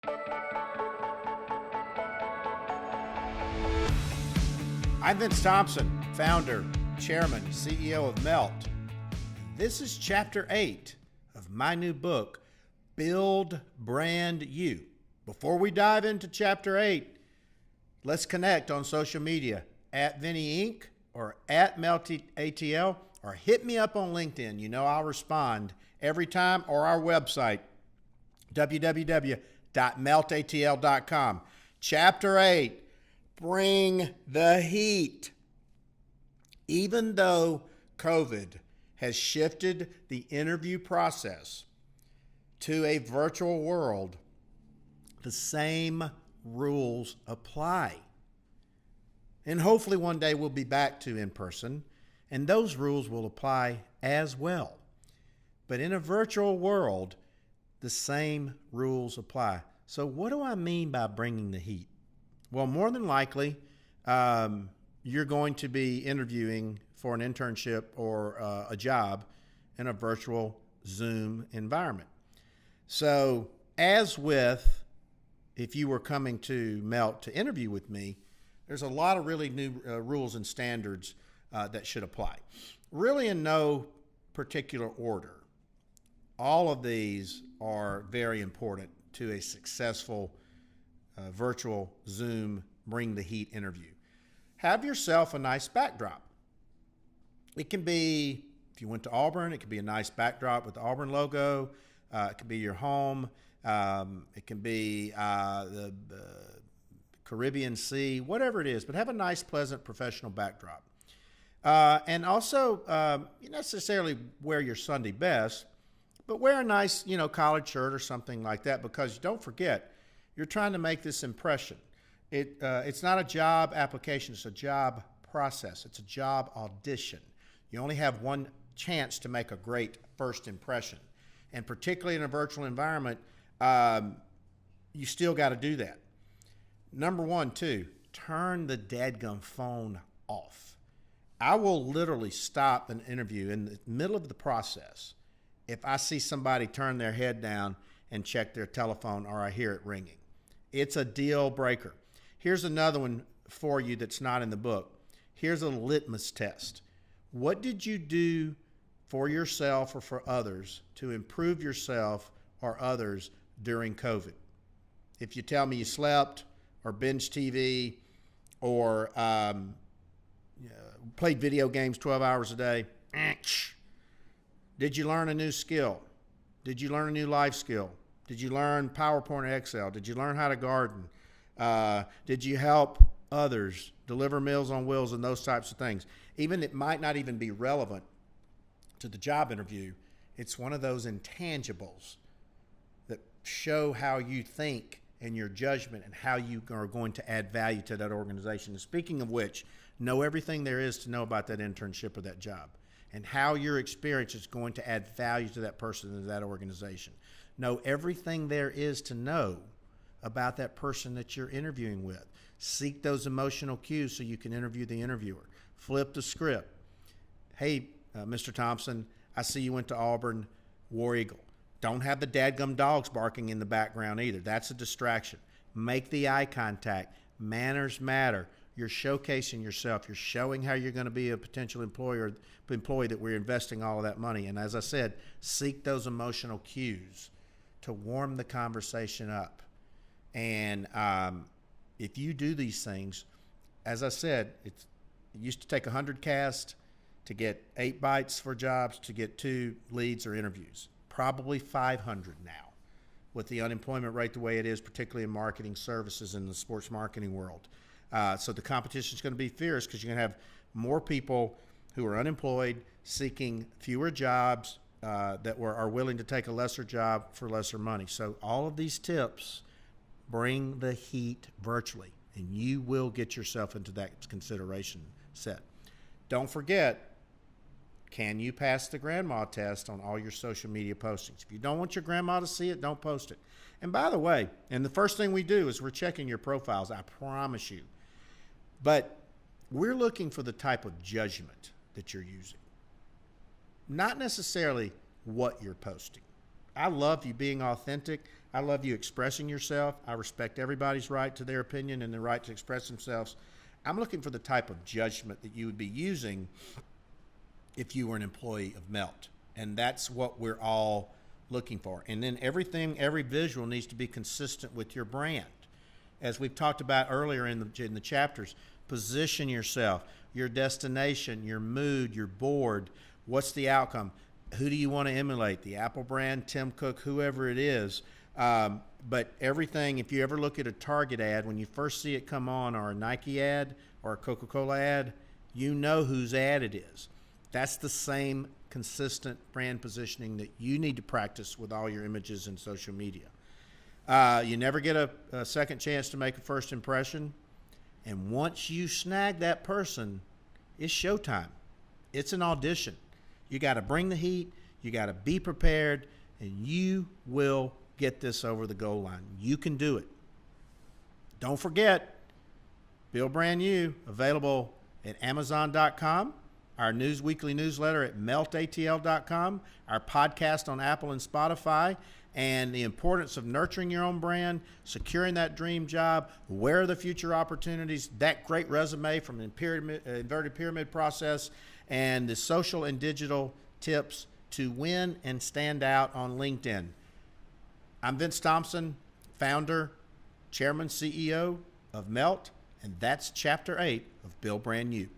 I'm Vince Thompson, founder, chairman, CEO of Melt. This is chapter 8 of my new book, Build Brand You. Before we dive into chapter 8, let's connect on social media at Vinny Inc. or at MeltATL, or hit me up on LinkedIn. You know I'll respond every time, or our website, www.meltatl.com. Chapter 8. Bring the heat. Even though COVID has shifted the interview process to a virtual world, the same rules apply. And hopefully one day we'll be back to in person, and those rules will apply as well. But in a virtual world, the same rules apply. So what do I mean by bringing the heat? Well, more than likely, you're going to be interviewing for an internship or a job in a virtual Zoom environment. So as with, if you were coming to Melt to interview with me, there's a lot of really new rules and standards that should apply. Really in no particular order. All of these are very important to a successful virtual Zoom Bring the Heat interview. Have yourself a nice backdrop. It can be, if you went to Auburn, it could be a nice backdrop with the Auburn logo. It could be your home. It can be the Caribbean Sea, whatever it is, but have a nice, pleasant, professional backdrop. And also, you necessarily wear your Sunday best, but wear a nice, collared shirt or something like that, because don't forget, you're trying to make this impression. It's not a job application, it's a job process. It's a job audition. You only have one chance to make a great first impression. And particularly in a virtual environment, you still got to do that. Number one, too, turn the Dadgum phone off. I will literally stop an interview in the middle of the process if I see somebody turn their head down and check their telephone, or I hear it ringing. It's a deal breaker. Here's another one for you that's not in the book. Here's a litmus test. What did you do for yourself or for others to improve yourself or others during COVID? If you tell me you slept or binged TV or played video games 12 hours a day, did you learn a new skill? Did you learn a new life skill? Did you learn PowerPoint or Excel? Did you learn how to garden? Did you help others deliver Meals on Wheels and those types of things? Even it might not even be relevant to the job interview. It's one of those intangibles that show how you think and your judgment and how you are going to add value to that organization. And speaking of which, know everything there is to know about that internship or that job and how your experience is going to add value to that person and that organization. Know everything there is to know about that person that you're interviewing with. Seek those emotional cues so you can interview the interviewer. Flip the script. Hey, Mr. Thompson, I see you went to Auburn, War Eagle. Don't have the dadgum dogs barking in the background either. That's a distraction. Make the eye contact. Manners matter. You're showcasing yourself. You're showing how you're going to be a potential employee that we're investing all of that money. And as I said, seek those emotional cues to warm the conversation up. And if you do these things, as I said, it used to take 100 casts to get 8 bites for jobs to get 2 leads or interviews. Probably 500 now with the unemployment rate the way it is, particularly in marketing services in the sports marketing world. So the competition is going to be fierce because you're going to have more people who are unemployed seeking fewer jobs that are willing to take a lesser job for lesser money. So all of these tips bring the heat virtually, and you will get yourself into that consideration set. Don't forget, can you pass the grandma test on all your social media postings? If you don't want your grandma to see it, don't post it. And by the way, and the first thing we do is we're checking your profiles, I promise you. But we're looking for the type of judgment that you're using, not necessarily what you're posting. I love you being authentic. I love you expressing yourself. I respect everybody's right to their opinion and their right to express themselves. I'm looking for the type of judgment that you would be using if you were an employee of Melt. And that's what we're all looking for. And then every visual needs to be consistent with your brand. As we've talked about earlier in the chapters, position yourself, your destination, your mood, your board. What's the outcome? Who do you want to emulate? The Apple brand, Tim Cook, whoever it is. But everything, if you ever look at a Target ad, when you first see it come on, or a Nike ad or a Coca-Cola ad, you know whose ad it is. That's the same consistent brand positioning that you need to practice with all your images and social media. You never get a second chance to make a first impression. And once you snag that person, it's showtime. It's an audition. You got to bring the heat. You got to be prepared, and you will get this over the goal line. You can do it. Don't forget, Build Brand New, available at Amazon.com, our weekly newsletter at meltatl.com, our podcast on Apple and Spotify, and the importance of nurturing your own brand, securing that dream job, where are the future opportunities, that great resume from the inverted pyramid process, and the social and digital tips to win and stand out on LinkedIn. I'm Vince Thompson, founder, chairman, CEO of Melt, and that's Chapter 8 of Build Brand New.